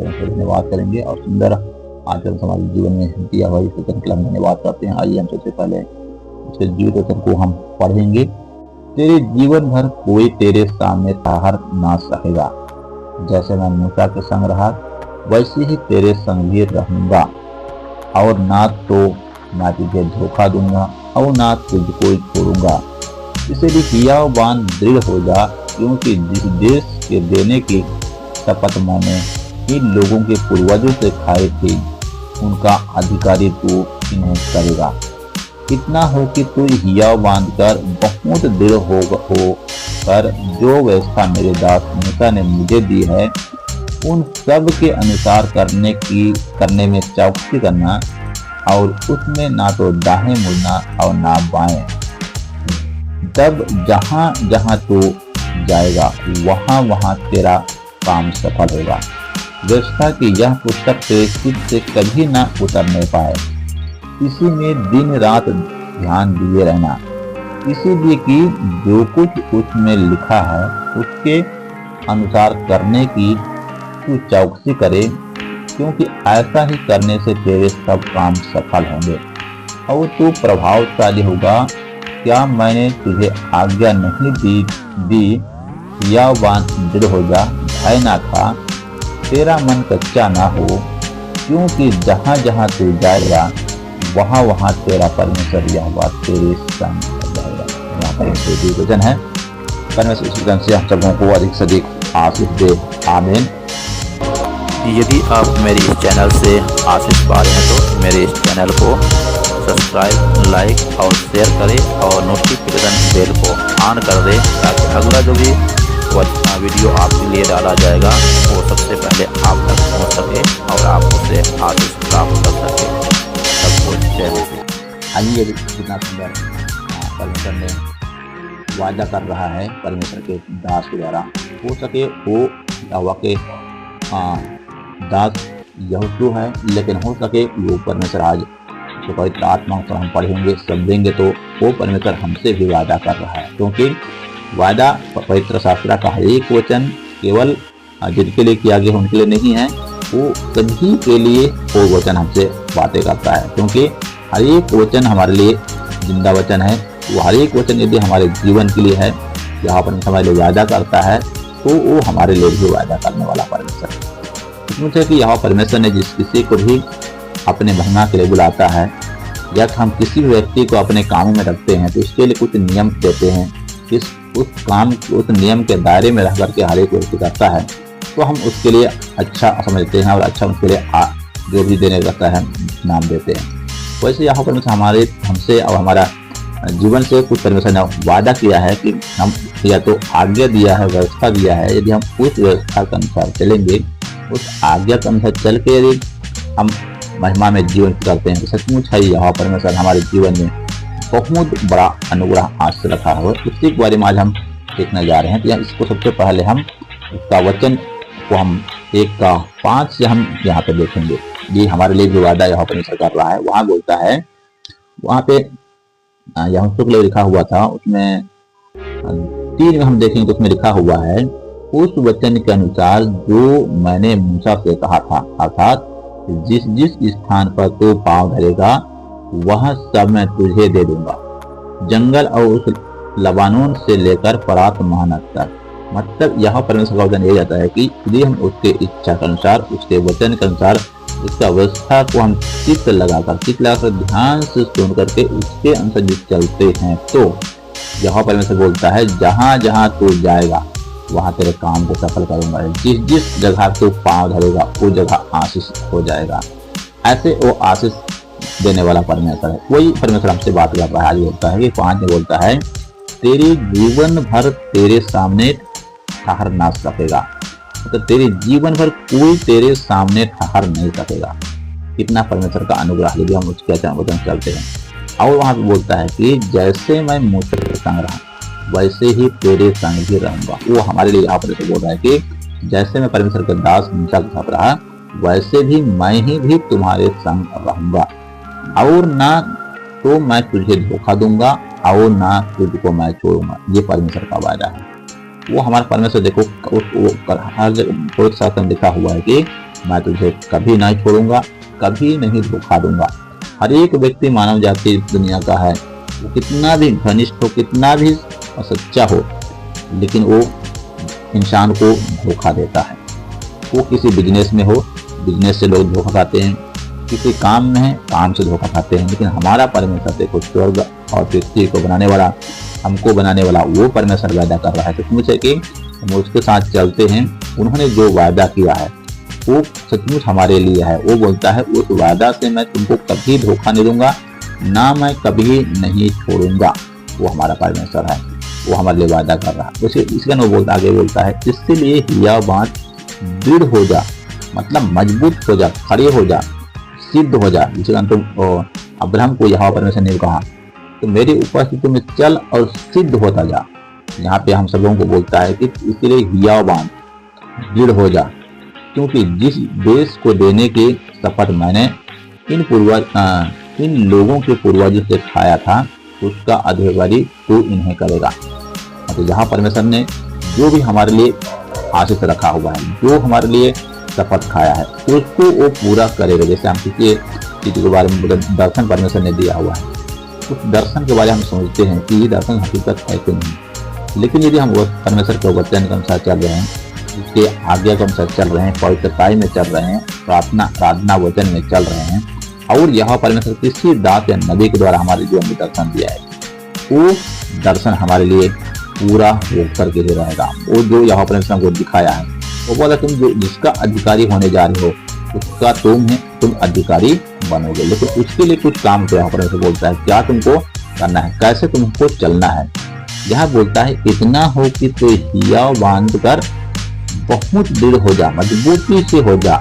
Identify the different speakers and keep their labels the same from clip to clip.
Speaker 1: धन्यवाद करेंगे और सुंदर आचरण समाज जीवन में दिया हुआ इस वचन के लिए हम धन्यवाद करते हैं। आइए हम सबसे पहले उसके जीवित वचन को हम पढ़ेंगे। तेरे जीवन भर कोई तेरे सामने ठहर ना सकेगा, जैसे मैं मूसा के संग रहा वैसे ही तेरे संग भी रहूंगा, और ना तो मैं तुझे धोखा दूंगा और ना तुझको छोड़ूंगा। इसलिए हियावान दृढ़ हो जा, क्योंकि जिस देश के देने की शपथ मैंने इन लोगों के पूर्वजों से खाई थी, उनका अधिकारी तू इन्हें करेगा। इतना हो कि तू हियाव बांधकर बहुत दृढ़ हो कर जो व्यवस्था मेरे दास मूसा ने मुझे दी है, उन सब के अनुसार करने में चौकसी करना, और उसमें ना तो दाएं मुड़ना और ना बाएं। तब जहां जहां तू जाएगा वहां वहां तेरा काम सफल होगा। व्यवस्था की यह पुस्तक तेरे चित्त से कभी न उतरने पाए। इसी में दिन रात ध्यान दिए रहना, इसीलिए कि जो कुछ उसमें लिखा है उसके अनुसार करने की तू चौकसी करे, क्योंकि ऐसा ही करने से तेरे सब काम सफल होंगे और तू प्रभावशाली होगा। क्या मैंने तुझे आज्ञा नहीं दी या दृढ़ हो जा, भय ना खा, तेरा मन कच्चा ना हो, क्योंकि जहां जहां तू जाएगा वहां वहां तेरा परमेश्वर यह बात तेरे संग जाएगा। यहाँ पर एक वचन है। परमेश्वर इस वचन से हम सबों को अधिक से अधिक आशीष दे। आमीन।
Speaker 2: यदि आप मेरे इस चैनल से आशीष पा रहे हैं तो मेरे इस चैनल को सब्सक्राइब, लाइक और शेयर करें और नोटिफिकेशन बेल को ऑन कर दें, ताकि अगला जो भी वीडियो आपके लिए डाला जाएगा वो सबसे पहले आप तक पहुंच सके और आप उसे आशीष प्राप्त कर सके। सबको जय हो।
Speaker 1: आइए कितना सुंदर परमेश्वर ने वादा कर रहा है परमेश्वर के दास के द्वारा। हो सके वो यहोवा के दास यहोशू है, लेकिन हो सके वो परमेश्वर आज जो पवित्र आत्मा पर हम पढ़ेंगे समझेंगे तो वो परमेश्वर हमसे भी वादा कर रहा है, क्योंकि वादा पवित्र शास्त्र का हर एक वचन केवल जिनके लिए किया गया उनके लिए नहीं है, वो सभी के लिए वो वचन हमसे बातें करता है, क्योंकि हर एक वचन हमारे लिए जिंदा वचन है। वो हर एक वचन यदि हमारे जीवन के लिए है, यहाँ पर हमारे लिए वादा करता है, तो वो हमारे लिए भी वादा करने वाला परमेश्वर है। इसमें कि यहाँ परमेश्वर ने जिस किसी को भी अपने महिमा के लिए बुलाता है, या हम किसी भी व्यक्ति को अपने काम में रखते हैं तो उसके लिए कुछ नियम देते हैं। उस नियम के दायरे में रह करके हर एक व्यक्ति करता है, तो हम उसके लिए अच्छा समझते हैं और अच्छा उसके लिए जो भी देने रहता है नाम देते हैं। वैसे यहाँ पर हमसे और हमारा जीवन से कुछ परमेश्वर ने वादा किया है कि हम या तो आज्ञा दिया है, व्यवस्था दिया है, यदि हम उस व्यवस्था के अनुसार चलेंगे, उस आज्ञा के अनुसार चल के यदि हम महिमा में जीवन करते हैं तो सचमुच है यहाँ परमेश्वर हमारे जीवन में बहुत बड़ा अनुग्रह आज से रखा है। उसी के बारे में आज हम देखने जा रहे हैं। तो इसको सबसे पहले हम इसका वचन को हम 1:5 से हम यहाँ पे देखेंगे। ये हमारे लिए जो वादा यहाँ परमेश्वर कर रहा है, वहाँ बोलता है, वहाँ पे यहोशू के लिए लिखा हुआ था, उसमें 3 में हम देखेंगे तो उसमें लिखा हुआ है, उस वचन के अनुसार जो मैंने मूसा से कहा था, अर्थात जिस जिस स्थान पर तू पांव धरेगा वह सब मैं तुझे दे दूंगा, जंगल और उस लबानोन से लेकर परात महानद तक। मतलब यहाँ परमेश्वर का वचन यह जाता है कि यदि हम उसके इच्छा के अनुसार, उसके वचन के अनुसार, उसका व्यवस्था को हम चित्त लगाकर ध्यान से सुन करके उसके अनुसार जो चलते हैं, तो यहाँ परमेश्वर बोलता है जहां जहां तू जाएगा वहां तेरे काम को सफल करूंगा। जिस जिस जगह तू पांव धरेगा वो जगह आशीष हो जाएगा। ऐसे वो आशीष देने वाला परमेश्वर है। वही परमेश्वर हमसे बात कर रहा है। आज बोलता है कि 5 में बोलता है, तेरे जीवन भर तेरे सामने ठहर ना सकेगा। मतलब तेरे जीवन भर कोई तेरे सामने ठहर नहीं सकेगा। कितना परमेश्वर का अनुग्रह यदि हम उसके वचन चलते हैं। और वहां पे बोलता है कि जैसे मैं मूसा के संग रहा वैसे ही तेरे संग भी रहूंगा। वो हमारे लिए यहाँ पर बोल रहा है कि जैसे मैं परमेश्वर के दास मूसा के साथ रहा वैसे भी मैं ही भी तुम्हारे संग रहूंगा, और ना तो मैं तुझे धोखा दूंगा और ना तुझको मैं छोड़ूंगा। ये परमेश्वर का वादा है। वो हमारा परमेश्वर देखो हर जगह शासन लिखा हुआ है कि मैं तुझे कभी नहीं छोड़ूंगा, कभी नहीं धोखा दूंगा। हर एक व्यक्ति मानव जाति दुनिया का है, वो कितना भी घनिष्ठ हो, कितना भी सच्चा हो, लेकिन वो इंसान को धोखा देता है। वो किसी बिजनेस में हो, बिजनेस से लोग धोखा खाते हैं, किसी काम में है, काम से धोखा खाते हैं। लेकिन हमारा परमेश्वर देखो, स्वर्ग और पृथ्वी को बनाने वाला, हमको बनाने वाला वो परमेश्वर वादा कर रहा है। तो सचमुच है कि हम उसके साथ चलते हैं। उन्होंने जो वादा किया है वो सचमुच हमारे लिए है। वो बोलता है उस वादा से मैं तुमको कभी धोखा नहीं दूंगा, ना मैं कभी नहीं छोड़ूंगा। वो हमारा परमेश्वर है, वो हमारे लिए वादा कर रहा है। उसे इसका वो बोलता, आगे बोलता है, इसलिए हिया बात दृढ़ हो जा, मतलब मजबूत हो जा, खड़े हो जा, सिद्ध हो जा। जिसे तुम अब्राहम को यहोवा परमेश्वर ने कहा, तो मेरे उपस्थिति में चल और सिद्ध होता जा। यहाँ पे हम सब लोगों को बोलता है कि इसलिए हिया बात दृढ़ हो जा, क्योंकि जिस देश को देने की शपथ मैंने इन लोगों के पूर्वजों से खाया था, उसका अधिकारी तू इन्हें करेगा। तो यहाँ परमेश्वर ने जो भी हमारे लिए आशीष रखा हुआ है, जो हमारे लिए शपथ खाया है, उसको वो पूरा करेगा। जैसे हम किसी चीज के बारे में दर्शन परमेश्वर ने दिया हुआ है, उस दर्शन के बारे में हम समझते हैं कि ये दर्शन हकीकत है कि नहीं। लेकिन यदि हम परमेश्वर के वचन के अनुसार चल रहे हैं, उसके आज्ञा के अनुसार चल रहे हैं, पवित्रताई में चल रहे हैं, प्रार्थना वचन में चल रहे हैं, और यह परमेश्वर किसी दास या नबी के द्वारा हमारे जीवन में दर्शन दिया है, वो दर्शन हमारे लिए पूरा होकर के रहेगा। वो जो यह परमेश्वर को दिखाया है, वो बोला तुम जो जिसका अधिकारी होने जा रहे हो, उसका तुम अधिकारी बनोगे। लेकिन उसके लिए कुछ काम तो यहाँ परमेश्वर बोलता है, क्या तुमको करना है, कैसे तुमको चलना है। यहाँ बोलता है इतना हो कि तो हिया बांध कर बहुत दृढ़ हो जा, मजबूती से हो जा।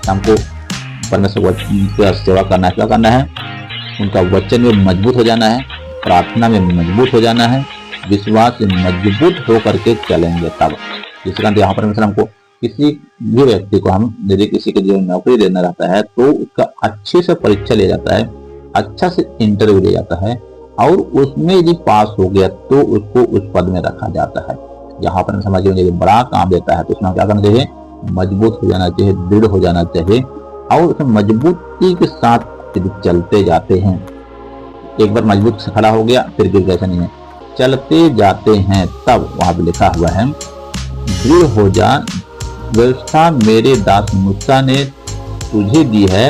Speaker 1: हमको परमेश्वर की सेवा करना है, क्या करना है, उनका वचन में मजबूत हो जाना है, प्रार्थना में मजबूत हो जाना है, विश्वास से मजबूत होकर के चलेंगे तब। जिस कारण यहाँ परमेश्वर हमको किसी भी व्यक्ति को, हम यदि किसी के जीवन में नौकरी देना रहता है तो उसका अच्छे से परीक्षा लिया जाता है, अच्छा से इंटरव्यू लिया जाता है, और उसमें यदि पास हो गया तो उसको उस पद में रखा जाता है। यहाँ पर समाज में यदि बड़ा काम देता है तो उसमें क्या करना चाहिए, मजबूत हो जाना चाहिए, दृढ़ हो जाना चाहिए, और उसमें मजबूती के साथ यदि चलते जाते हैं, एक बार मजबूत से खड़ा हो गया फिर गिर कैसे नहीं है, चलते जाते हैं, तब वहां पर लिखा हुआ है दृढ़ हो जा, व्यवस्था मेरे दास मूसा ने तुझे दी है,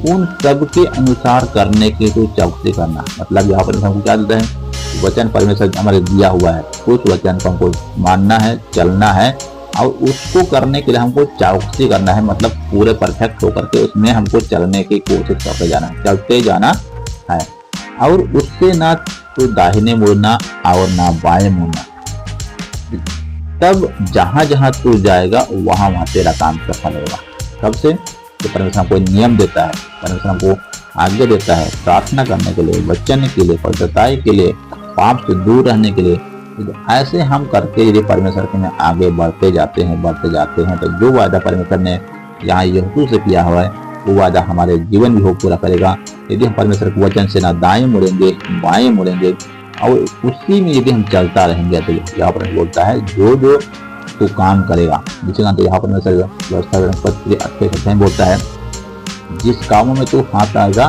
Speaker 1: उन सब के अनुसार करने के तो चौकसी करना। मतलब यहाँ पर हमको क्या देता है, वचन परमेश्वर हमारे दिया हुआ है, उस वचन को हमको मानना है, चलना है, और उसको करने के लिए हमको चौकसी करना है। मतलब पूरे परफेक्ट होकर के उसमें हमको चलने की कोशिश करते जाना है, चलते जाना है, और उससे ना तो दाहिने मुड़ना और ना बाएं मुड़ना। तब जहां जहां तू जाएगा वहां वहां तेरा काम सफल होगा। कब से, तो परमेश्वर हमको नियम देता है, परमेश्वर हमको आज्ञा देता है प्रार्थना करने के लिए, वचन के लिए, पवित्रताई के लिए, पाप से दूर रहने के लिए। तो ऐसे हम करके यदि परमेश्वर के में आगे बढ़ते जाते हैं तो जो वादा परमेश्वर ने यहाँ यहोशू से किया हुआ है वो वादा हमारे जीवन में हो पूरा करेगा। यदि हम परमेश्वर के वचन से ना दाएं मुड़ेंगे बाएं मुड़ेंगे और उसी में यदि हम चलता रहेंगे, तो यहाँ पर बोलता है जो जो तू काम करेगा, जिसके कारण तो यहाँ परमेश्वर व्यवस्था अच्छे से बोलता है जिस कामों में तू हाथ आएगा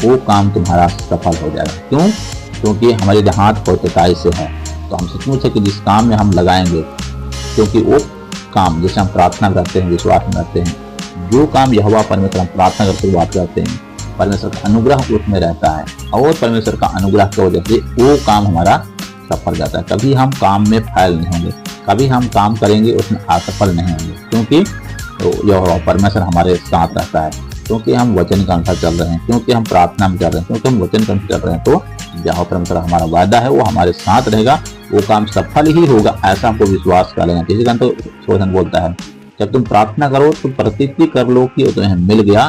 Speaker 1: वो काम तुम्हारा सफल हो जाएगा। क्यों? क्योंकि हमारे हाथ पवित्रताई से है, तो हम सचमुच है कि जिस काम में हम लगाएंगे, क्योंकि वो काम जैसे हम प्रार्थना करते हैं, विश्वास में करते हैं, जो काम यहोवा परमेश्वर हम प्रार्थना करके बात करते हैं, परमेश्वर का अनुग्रह उसमें रहता है, और परमेश्वर का अनुग्रह की वजह से वो काम हमारा सफल जाता है। कभी हम काम में फैल नहीं होंगे, कभी हम काम करेंगे उसमें असफल नहीं होंगे, क्योंकि यहोवा परमेश्वर हमारे साथ रहता है, क्योंकि हम वचन के अनुसार चल रहे हैं, क्योंकि हम प्रार्थना में चल रहे हैं, क्योंकि हम वचन के अनुसार चल रहे हैं। तो जहाँ परमेश्वर हमारा वादा है वो हमारे साथ रहेगा, वो काम सफल ही होगा, ऐसा हमको विश्वास कर लेना चाहिए। तो शोधन बोलता है जब तुम प्रार्थना करो तो प्रतीति कर लो कि वो तुम्हें मिल गया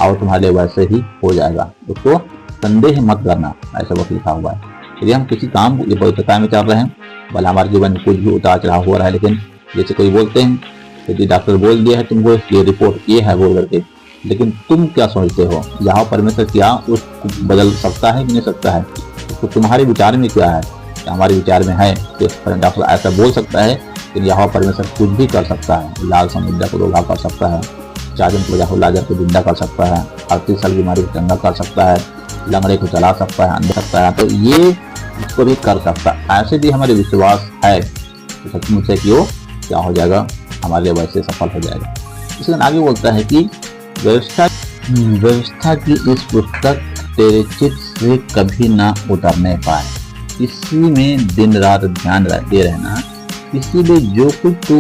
Speaker 1: और तुम्हारे लिए वैसे ही हो जाएगा, उसको संदेह मत करना, ऐसा वक्त लिखा हुआ है। यदि हम किसी काम को पवित्रता में चल रहे हैं, भले हमारे जीवन में कुछ भी उतार चढ़ाव हो रहा है, लेकिन जैसे कोई बोलते हैं यदि डॉक्टर बोल दिया है तुमको ये रिपोर्ट ये है बोल करके, लेकिन तुम क्या सोचते हो, यहाँ परमेश्वर क्या उसको बदल सकता है कि नहीं सकता है, तो तुम्हारे विचार में क्या है, हमारे विचार में है कि डॉक्टर ऐसा बोल सकता है, लेकिन यहाँ परमेश्वर कुछ भी कर सकता है, लाल समुद्र को रोका कर सकता है, चार्जन को बजा लाजर को जिंदा कर सकता है, 38 साल की बीमारी को चंगा कर सकता है, लंगड़े को चला सकता है, अंधे सकता है, तो ये इसको भी कर सकता है। ऐसे भी हमारे विश्वास है तो सचमुच से कि वो क्या हो जाएगा, हमारे लिए वैसे सफल हो जाएगा। इसके आगे बोलता है कि व्यवस्था की इस पुस्तक तेरे चित्त से कभी ना उतरने पाए, इसी में दिन रात ध्यान दे रहना, इसीलिए जो कुछ तू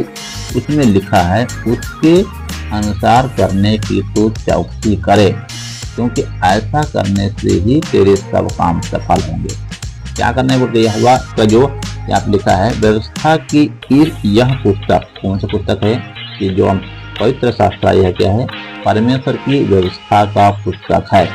Speaker 1: उसमें लिखा है उसके अनुसार करने की तू चौकसी करे, क्योंकि ऐसा करने से ही तेरे सब काम सफल होंगे। क्या करने बोलते यह हुआ का जो यहाँ पे लिखा है, व्यवस्था की यह पुस्तक कौन सा पुस्तक है कि जो हम पवित्र शास्त्र यह क्या है, परमेश्वर की व्यवस्था का पुस्तक है।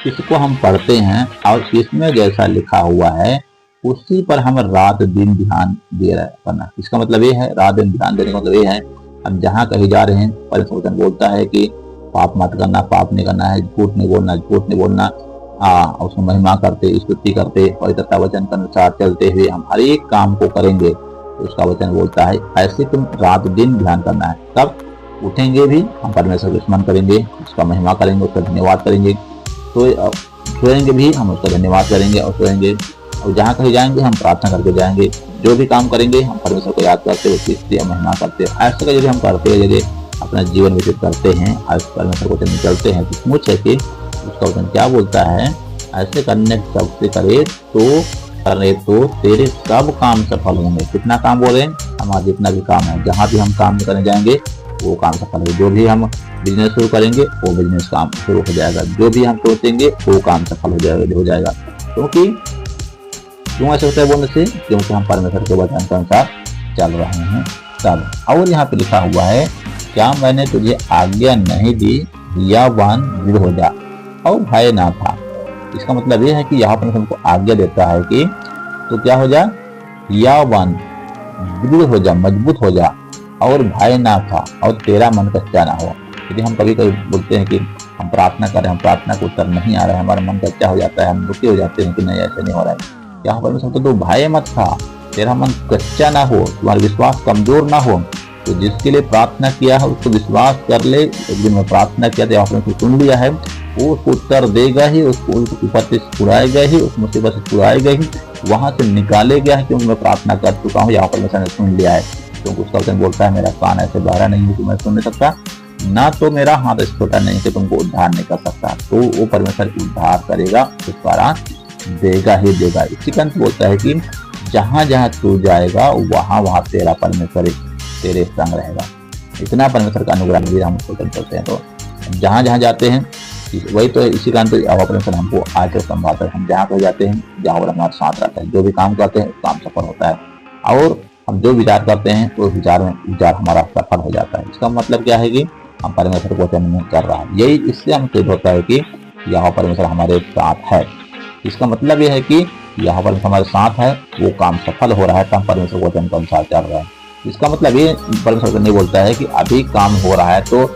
Speaker 1: इसको हम पढ़ते हैं और इसमें जैसा लिखा हुआ है उसी पर हम रात दिन ध्यान दे रहे करना। इसका मतलब ये है, रात दिन ध्यान देने का मतलब ये है, हम जहाँ कहीं जा रहे हैं परमेश्वर बोलता है कि पाप मत करना, पाप नहीं करना है, झूठ नहीं बोलना, झूठ नहीं बोलना, उसको महिमा करते, स्तुति करते, पवित्रता वचन के अनुसार चलते हुए हम हर एक काम को करेंगे। तो उसका वचन बोलता है ऐसे तुम रात दिन ध्यान करना है। तब उठेंगे भी हम परमेश्वर को स्मरण करेंगे, उसका महिमा करेंगे, उसका धन्यवाद करेंगे, तो सोएंगे भी हम उसका धन्यवाद करेंगे और सोएंगे, और जहाँ कहीं जाएंगे हम प्रार्थना करके जाएंगे, जो भी काम करेंगे हम परमेश्वर को याद करते, उसकी स्तुति महिमा करते। ऐसे का यदि हम करते हैं, यदि अपना जीवन व्यतीत करते हैं, आज परमेश्वर को चलते हैं, तो समुच है कि उसका वचन क्या बोलता है, ऐसे करने सबसे करे तो तेरे सब काम सफल होंगे। कितना काम बोल रहे हैं, हमारा जितना भी काम है, जहाँ भी हम काम करने जाएंगे वो काम सफल होगा। जो भी हम बिजनेस शुरू करेंगे वो बिजनेस काम शुरू हो जाएगा, जो भी हम सोचेंगे वो काम सफल हो जाएगा। क्योंकि क्यों ऐसे होता है बोलने से, क्योंकि हम परमेश्वर के वचन के अनुसार चल रहे हैं तब। और यहाँ पे लिखा हुआ है, क्या मैंने तुझे आज्ञा नहीं दी, हियावान दृढ़ हो जा और भय ना था। इसका मतलब ये है कि यहाँ पर हमको आज्ञा देता है कि तो क्या हो जा, हियावान दृढ़ हो जा, मजबूत हो जा और भय ना था और तेरा मन कच्चा ना हो। यदि हम कभी कभी बोलते हैं कि हम प्रार्थना करें, हम प्रार्थना को उत्तर नहीं आ रहा है, हमारा मन कच्चा हो जाता है, हम दुखी हो जाते हैं कि नहीं ऐसे नहीं हो रहा है। यहाँ पर तो भय मत था, तेरा मन कच्चा ना हो, तुम्हारा विश्वास कमजोर ना हो। तो जिसके लिए प्रार्थना किया है उसको विश्वास कर ले, एक दिन में प्रार्थना किया तो आपने उसको सुन लिया है, वो उसको उत्तर देगा ही, उसको विपत्ति से छुड़ाएगा ही, उस मुसीबत से छुड़ाएगा ही, वहां से निकालेगा ही, क्योंकि मैं प्रार्थना कर चुका हूँ, यहाँ पर मैंने सुन लिया है। क्योंकि उसका वचन बोलता है मेरा कान ऐसे बहरा नहीं है कि मैं सुन नहीं सकता, ना तो मेरा हाथ ऐसे छोटा नहीं कि तुमको उद्धार नहीं कर सकता। तो वो परमेश्वर उद्धार करेगा, उद्धार देगा ही देगा। इसी का अंत बोलता है कि जहां जहां तू जाएगा वहां वहां तेरा परमेश्वर तेरे संग रहेगा। इतना परमेश्वर का अनुग्रह भी हम उसको करते हैं। तो जहां जहां जाते हैं वही तो इसी कारण तो परमेश्वर हमको आके संभालता है। हम जहाँ पर जाते हैं जहाँ पर हमारे साथ रहता है, जो भी काम करते हैं काम सफल होता है, और हम जो विचार करते हैं तो विचार हमारा सफल हो जाता है। इसका मतलब क्या है कि हम परमेश्वर को वचन कर रहा है। यही इससे हम सिद्ध होता है कि यहाँ परमेश्वर हमारे साथ है। इसका मतलब यह है कि यहाँ पर हमारे साथ है, वो काम सफल हो रहा है तो हम परमेश्वर को वचन के अनुसार चल रहे हैं। इसका मतलब ये परमेश्वर नहीं बोलता है कि अभी काम हो रहा है तो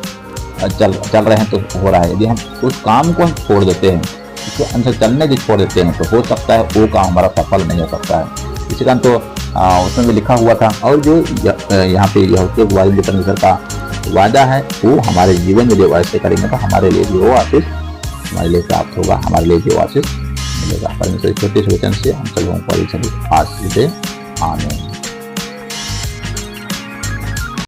Speaker 1: चल रहे हैं तो हो रहा है। यदि हम उस काम को हम छोड़ देते हैं, उसके अनुसार चलने भी छोड़ देते हैं, तो हो सकता है वो काम हमारा सफल नहीं हो सकता है। इसी कारण तो उसमें भी लिखा हुआ था। और जो यहाँ पे यहोवा के बारे में परमेश्वर का वादा है वो हमारे जीवन में जो ऐसे करेंगे तो हमारे लिए भी वो आशीष हमारे लिए प्राप्त होगा, हमारे लिए जो आशीष मिलेगा। परमेश्वर छोटे से वचन से हम सब लोगों को आशीष दे। आमीन।